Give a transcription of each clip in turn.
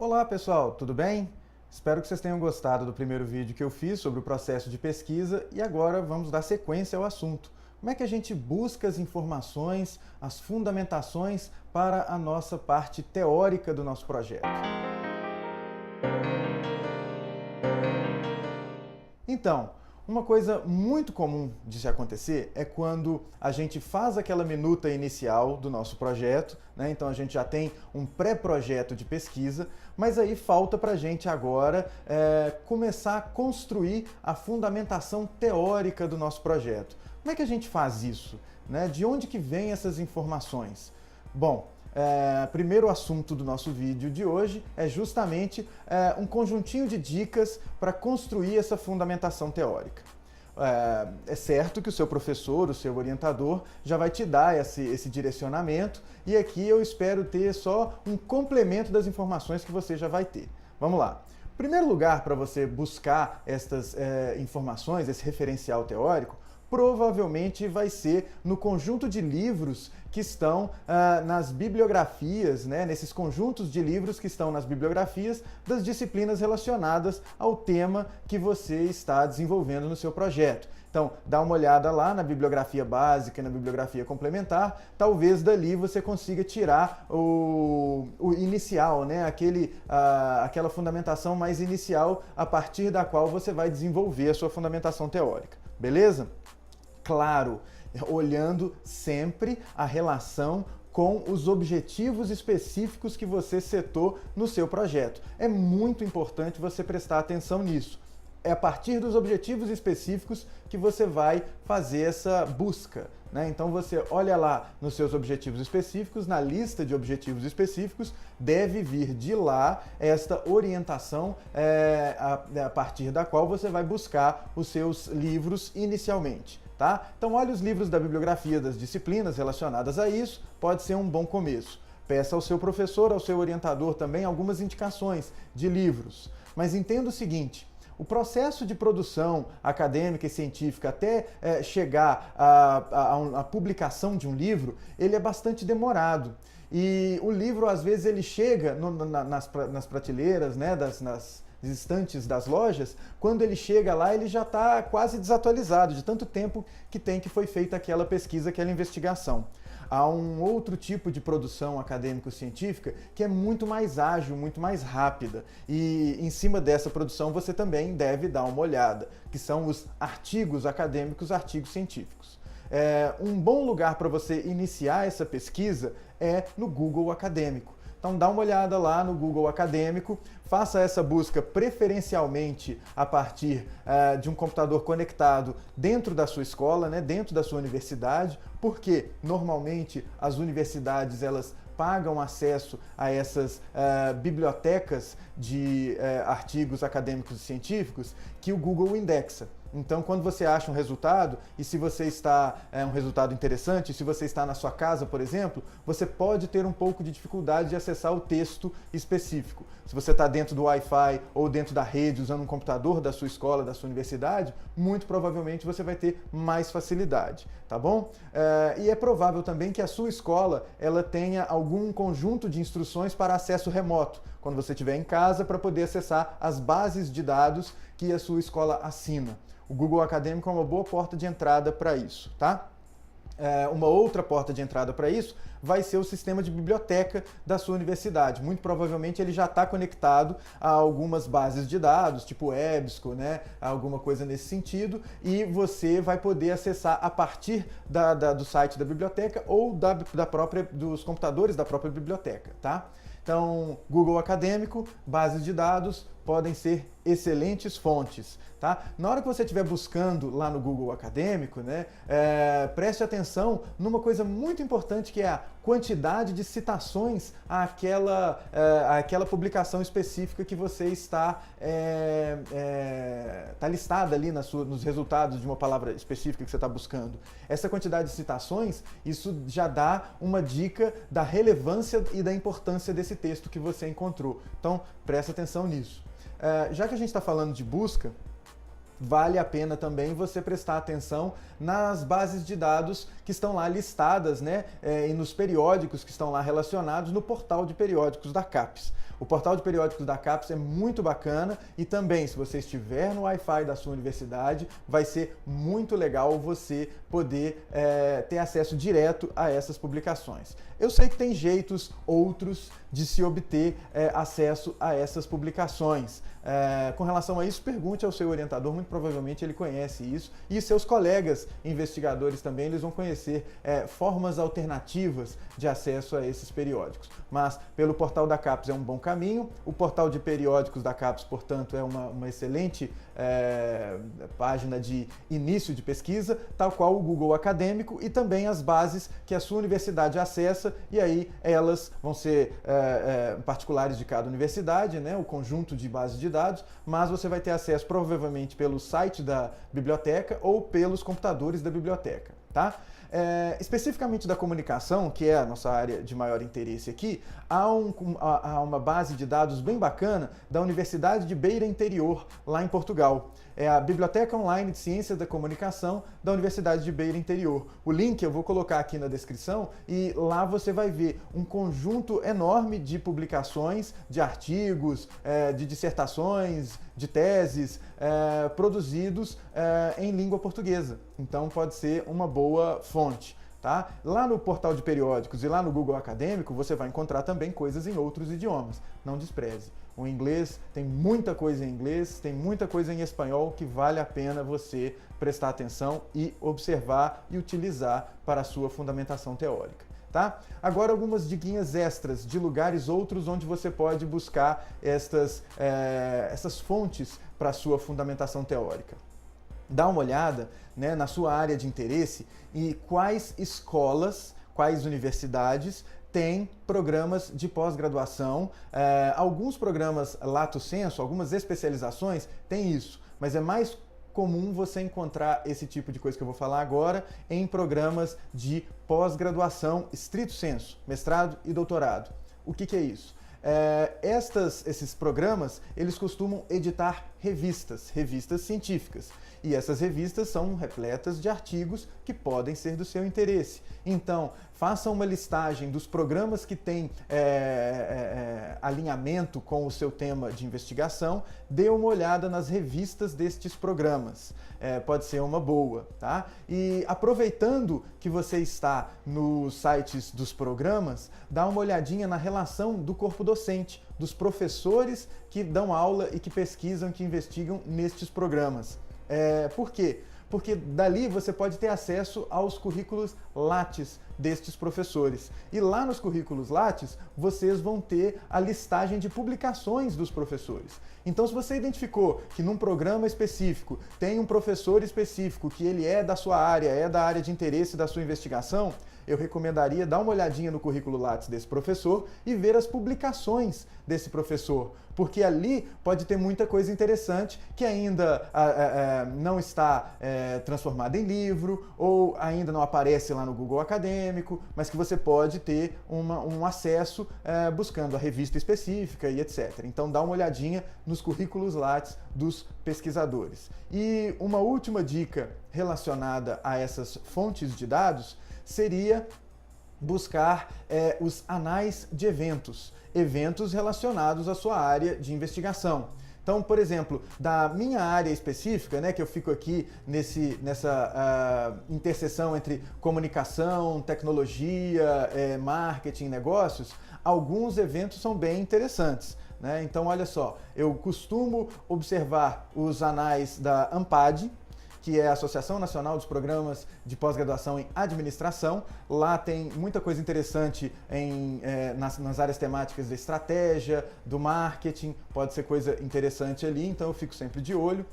Olá pessoal, tudo bem? Espero que vocês tenham gostado do primeiro vídeo que eu fiz sobre o processo de pesquisa e agora vamos dar sequência ao assunto. Como é que a gente busca as informações, as fundamentações para a nossa parte teórica do nosso projeto? Então, uma coisa muito comum de se acontecer é quando a gente faz aquela minuta inicial do nosso projeto, né? Então a gente já tem um pré-projeto de pesquisa, mas aí falta para a gente agora começar a construir a fundamentação teórica do nosso projeto. Como é que a gente faz isso, né? De onde que vêm essas informações? Bom, primeiro assunto do nosso vídeo de hoje é justamente um conjuntinho de dicas para construir essa fundamentação teórica. É certo que o seu professor, o seu orientador, já vai te dar esse direcionamento e aqui eu espero ter só um complemento das informações que você já vai ter. Vamos lá. Em primeiro lugar, para você buscar estas informações, esse referencial teórico, provavelmente vai ser no conjunto de livros que estão nas bibliografias, né, nesses conjuntos de livros que estão nas bibliografias das disciplinas relacionadas ao tema que você está desenvolvendo no seu projeto. Então, dá uma olhada lá na bibliografia básica e na bibliografia complementar, talvez dali você consiga tirar o inicial, né, aquela fundamentação mais inicial a partir da qual você vai desenvolver a sua fundamentação teórica. Beleza? Claro, olhando sempre a relação com os objetivos específicos que você setou no seu projeto. É muito importante você prestar atenção nisso. É a partir dos objetivos específicos que você vai fazer essa busca, né? Então você olha lá nos seus objetivos específicos, na lista de objetivos específicos, deve vir de lá esta orientação a partir da qual você vai buscar os seus livros inicialmente. Tá? Então olhe os livros da bibliografia das disciplinas relacionadas a isso, pode ser um bom começo. Peça ao seu professor, ao seu orientador também algumas indicações de livros. Mas entenda o seguinte, o processo de produção acadêmica e científica até chegar à publicação de um livro, ele é bastante demorado. E o livro, às vezes, ele chega nas prateleiras, né, nas estantes das lojas, quando ele chega lá, ele já está quase desatualizado, de tanto tempo que foi feita aquela pesquisa, aquela investigação. Há um outro tipo de produção acadêmico-científica que é muito mais ágil, muito mais rápida. E em cima dessa produção você também deve dar uma olhada, que são os artigos acadêmicos, artigos científicos. Um bom lugar para você iniciar essa pesquisa é no Google Acadêmico. Então dá uma olhada lá no Google Acadêmico, faça essa busca preferencialmente a partir de um computador conectado dentro da sua escola, né, dentro da sua universidade, porque normalmente as universidades elas pagam acesso a essas bibliotecas de artigos acadêmicos e científicos que o Google indexa. Então, quando você acha um resultado, e se você está um resultado interessante, se você está na sua casa, por exemplo, você pode ter um pouco de dificuldade de acessar o texto específico. Se você está dentro do Wi-Fi ou dentro da rede, usando um computador da sua escola, da sua universidade, muito provavelmente você vai ter mais facilidade, tá bom? E é provável também que a sua escola ela tenha algum conjunto de instruções para acesso remoto, quando você estiver em casa, para poder acessar as bases de dados que a sua escola assina. O Google Acadêmico é uma boa porta de entrada para isso, tá? Uma outra porta de entrada para isso vai ser o sistema de biblioteca da sua universidade. Muito provavelmente ele já está conectado a algumas bases de dados, tipo EBSCO, né? Alguma coisa nesse sentido, e você vai poder acessar a partir do site da biblioteca ou dos computadores da própria biblioteca, tá? Então, Google Acadêmico, bases de dados podem ser excelentes fontes, tá? Na hora que você estiver buscando lá no Google Acadêmico, né, preste atenção numa coisa muito importante que é a quantidade de citações àquela publicação específica que você está listada ali nos resultados de uma palavra específica que você está buscando. Essa quantidade de citações, isso já dá uma dica da relevância e da importância desse texto que você encontrou. Então, preste atenção nisso. Já que a gente está falando de busca, vale a pena também você prestar atenção nas bases de dados que estão lá listadas, né, e nos periódicos que estão lá relacionados no portal de periódicos da CAPES. O portal de periódicos da CAPES é muito bacana e também, se você estiver no Wi-Fi da sua universidade, vai ser muito legal você poder ter acesso direto a essas publicações. Eu sei que tem jeitos outros de se obter acesso a essas publicações. Com relação a isso, pergunte ao seu orientador, muito provavelmente ele conhece isso, e seus colegas investigadores também, eles vão conhecer formas alternativas de acesso a esses periódicos. Mas pelo portal da CAPES é um bom caminho, o portal de periódicos da CAPES, portanto, é uma excelente página de início de pesquisa, tal qual o Google Acadêmico, e também as bases que a sua universidade acessa, e aí elas vão ser particulares de cada universidade, né, o conjunto de bases de dados, mas você vai ter acesso provavelmente pelo site da biblioteca ou pelos computadores da biblioteca, tá? Especificamente da comunicação, que é a nossa área de maior interesse aqui, há uma base de dados bem bacana da Universidade de Beira Interior, lá em Portugal. É a Biblioteca Online de Ciências da Comunicação da Universidade de Beira Interior. O link eu vou colocar aqui na descrição e lá você vai ver um conjunto enorme de publicações, de artigos, de dissertações, de teses produzidos em língua portuguesa. Então pode ser uma boa fonte. Tá? Lá no portal de periódicos e lá no Google Acadêmico você vai encontrar também coisas em outros idiomas. Não despreze. O inglês, tem muita coisa em inglês, tem muita coisa em espanhol que vale a pena você prestar atenção e observar e utilizar para a sua fundamentação teórica. Tá? Agora algumas diquinhas extras de lugares outros onde você pode buscar essas fontes para a sua fundamentação teórica. Dá uma olhada, né, na sua área de interesse e quais escolas, quais universidades têm programas de pós-graduação. Alguns programas lato sensu, algumas especializações têm isso, mas é mais comum você encontrar esse tipo de coisa que eu vou falar agora em programas de pós-graduação stricto sensu, mestrado e doutorado. O que é isso? Esses programas, eles costumam editar revistas científicas. E essas revistas são repletas de artigos que podem ser do seu interesse. Então, faça uma listagem dos programas que têm alinhamento com o seu tema de investigação, dê uma olhada nas revistas destes programas. Pode ser uma boa, tá? E aproveitando que você está nos sites dos programas, dá uma olhadinha na relação do corpo docente, dos professores que dão aula e que pesquisam, que investigam nestes programas. Por quê? Porque dali você pode ter acesso aos currículos Lattes destes professores. E lá nos currículos Lattes, vocês vão ter a listagem de publicações dos professores. Então, se você identificou que num programa específico tem um professor específico que ele é da sua área, é da área de interesse da sua investigação, eu recomendaria dar uma olhadinha no currículo Lattes desse professor e ver as publicações desse professor, porque ali pode ter muita coisa interessante que ainda não está transformada em livro ou ainda não aparece lá no Google Acadêmico, mas que você pode ter um acesso buscando a revista específica e etc. Então dá uma olhadinha nos currículos Lattes dos pesquisadores. E uma última dica relacionada a essas fontes de dados seria buscar os anais de eventos relacionados à sua área de investigação. Então, por exemplo, da minha área específica, né, que eu fico aqui nessa interseção entre comunicação, tecnologia, marketing, negócios, alguns eventos são bem interessantes. Né? Então, olha só, eu costumo observar os anais da ANPAD, que é a Associação Nacional dos Programas de Pós-Graduação em Administração. Lá tem muita coisa interessante nas áreas temáticas da estratégia, do marketing, pode ser coisa interessante ali, então eu fico sempre de olho.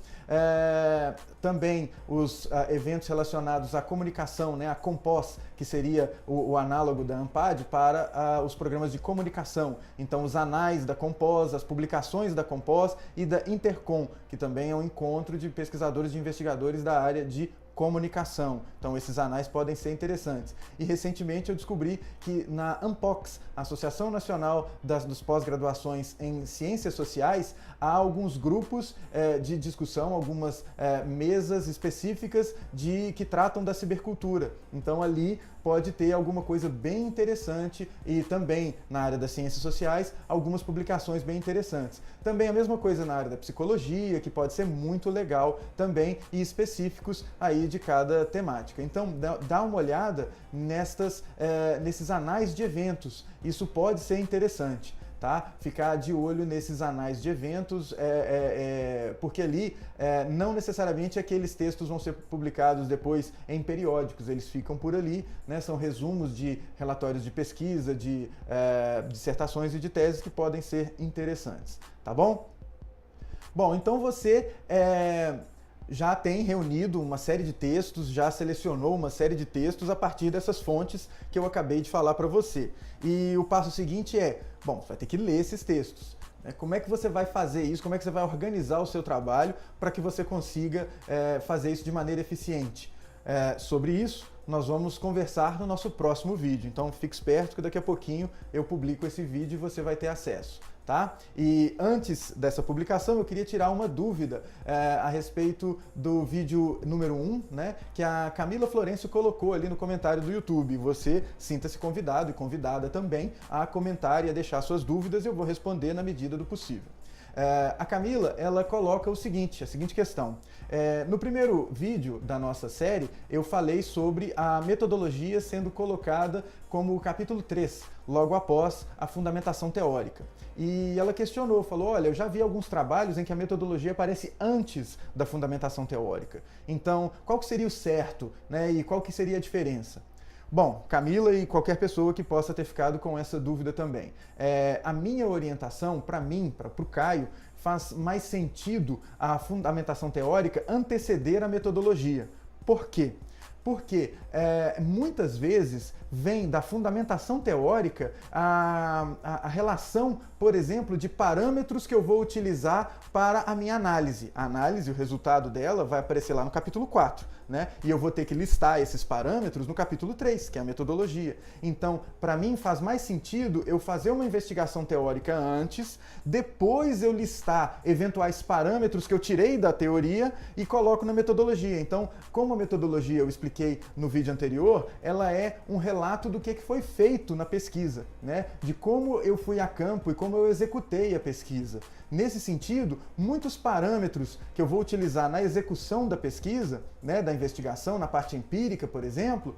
Também os eventos relacionados à comunicação, né, a Compós, que seria o análogo da ANPAD para os programas de comunicação. Então os anais da Compós, as publicações da Compós e da Intercom, que também é um encontro de pesquisadores e investigadores da área de comunicação. Então esses anais podem ser interessantes. E recentemente eu descobri que na ANPOX, Associação Nacional dos Pós-Graduações em Ciências Sociais, há alguns grupos de discussão, algumas mesas específicas que tratam da cibercultura. Então ali pode ter alguma coisa bem interessante e também na área das ciências sociais, algumas publicações bem interessantes. Também a mesma coisa na área da psicologia, que pode ser muito legal também e específicos aí de cada temática. Então, dá uma olhada nesses anais de eventos, isso pode ser interessante. Tá? Ficar de olho nesses anais de eventos, porque ali não necessariamente aqueles textos vão ser publicados depois em periódicos, eles ficam por ali, né? São resumos de relatórios de pesquisa, de dissertações e de teses que podem ser interessantes, tá bom? Bom, então você já tem reunido uma série de textos, já selecionou uma série de textos a partir dessas fontes que eu acabei de falar para você. E o passo seguinte bom, você vai ter que ler esses textos. Como é que você vai fazer isso? Como é que você vai organizar o seu trabalho para que você consiga fazer isso de maneira eficiente? Sobre isso, nós vamos conversar no nosso próximo vídeo. Então fique esperto que daqui a pouquinho eu publico esse vídeo e você vai ter acesso. Tá? E antes dessa publicação eu queria tirar uma dúvida a respeito do vídeo número 1, né, que a Camila Florencio colocou ali no comentário do YouTube. Você sinta-se convidado e convidada também a comentar e a deixar suas dúvidas e eu vou responder na medida do possível. A Camila, ela coloca a seguinte questão. No primeiro vídeo da nossa série, eu falei sobre a metodologia sendo colocada como o capítulo 3, logo após a fundamentação teórica. E ela questionou, falou, olha, eu já vi alguns trabalhos em que a metodologia aparece antes da fundamentação teórica. Então, qual que seria o certo, né, e qual que seria a diferença? Bom, Camila e qualquer pessoa que possa ter ficado com essa dúvida também. A minha orientação, para mim, para o Caio, faz mais sentido a fundamentação teórica anteceder a metodologia. Por quê? Porque muitas vezes vem da fundamentação teórica a relação, por exemplo, de parâmetros que eu vou utilizar para a minha análise. A análise, o resultado dela vai aparecer lá no capítulo 4, né? E eu vou ter que listar esses parâmetros no capítulo 3, que é a metodologia. Então, para mim faz mais sentido eu fazer uma investigação teórica antes, depois eu listar eventuais parâmetros que eu tirei da teoria e coloco na metodologia. Então, como a metodologia eu expliquei no vídeo anterior, ela é um relato do que foi feito na pesquisa, né? De como eu fui a campo e como eu executei a pesquisa. Nesse sentido, muitos parâmetros que eu vou utilizar na execução da pesquisa, né, da investigação, na parte empírica, por exemplo,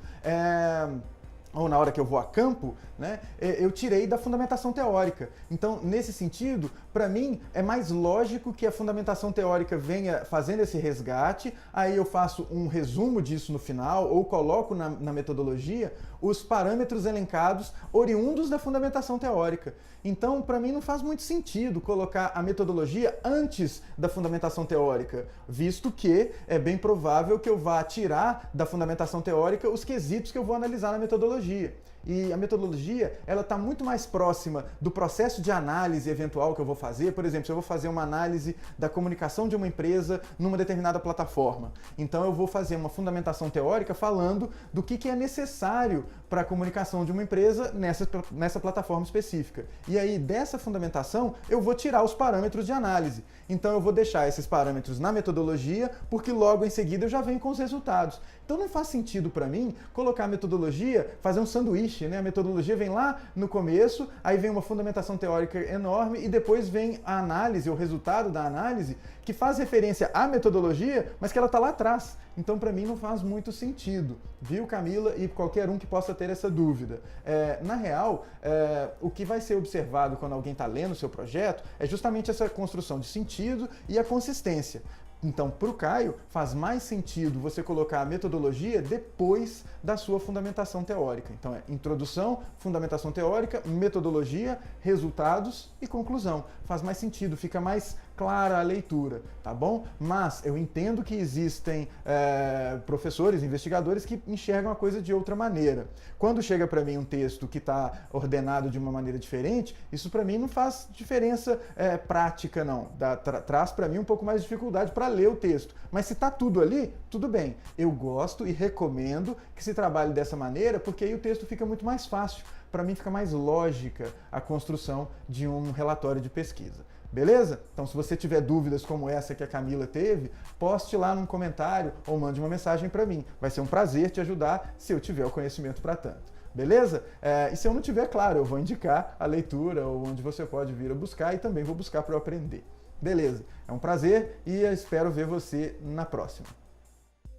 ou na hora que eu vou a campo, né, eu tirei da fundamentação teórica. Então, nesse sentido, para mim, é mais lógico que a fundamentação teórica venha fazendo esse resgate, aí eu faço um resumo disso no final, ou coloco na metodologia os parâmetros elencados oriundos da fundamentação teórica. Então, para mim, não faz muito sentido colocar a metodologia antes da fundamentação teórica, visto que é bem provável que eu vá tirar da fundamentação teórica os quesitos que eu vou analisar na metodologia. E a metodologia, ela está muito mais próxima do processo de análise eventual que eu vou fazer. Por exemplo, se eu vou fazer uma análise da comunicação de uma empresa numa determinada plataforma. Então eu vou fazer uma fundamentação teórica falando do que é necessário para a comunicação de uma empresa nessa plataforma específica. E aí, dessa fundamentação, eu vou tirar os parâmetros de análise. Então eu vou deixar esses parâmetros na metodologia, porque logo em seguida eu já venho com os resultados. Então não faz sentido para mim colocar a metodologia, fazer um sanduíche, né? A metodologia vem lá no começo, aí vem uma fundamentação teórica enorme e depois vem a análise, o resultado da análise, que faz referência à metodologia, mas que ela está lá atrás. Então, para mim, não faz muito sentido, viu, Camila? E qualquer um que possa ter essa dúvida. Na real, o que vai ser observado quando alguém está lendo o seu projeto é justamente essa construção de sentido e a consistência. Então, para o Caio, faz mais sentido você colocar a metodologia depois da sua fundamentação teórica. Então, é introdução, fundamentação teórica, metodologia, resultados e conclusão. Faz mais sentido, fica mais clara a leitura, tá bom? Mas eu entendo que existem professores, investigadores que enxergam a coisa de outra maneira. Quando chega para mim um texto que está ordenado de uma maneira diferente, isso para mim não faz diferença prática, não. Traz para mim um pouco mais de dificuldade para ler o texto. Mas se está tudo ali, tudo bem. Eu gosto e recomendo que se trabalhe dessa maneira, porque aí o texto fica muito mais fácil. Para mim fica mais lógica a construção de um relatório de pesquisa. Beleza? Então, se você tiver dúvidas como essa que a Camila teve, poste lá num comentário ou mande uma mensagem para mim. Vai ser um prazer te ajudar se eu tiver o conhecimento para tanto. Beleza? E se eu não tiver, claro, eu vou indicar a leitura ou onde você pode vir a buscar e também vou buscar para eu aprender. Beleza? É um prazer e eu espero ver você na próxima.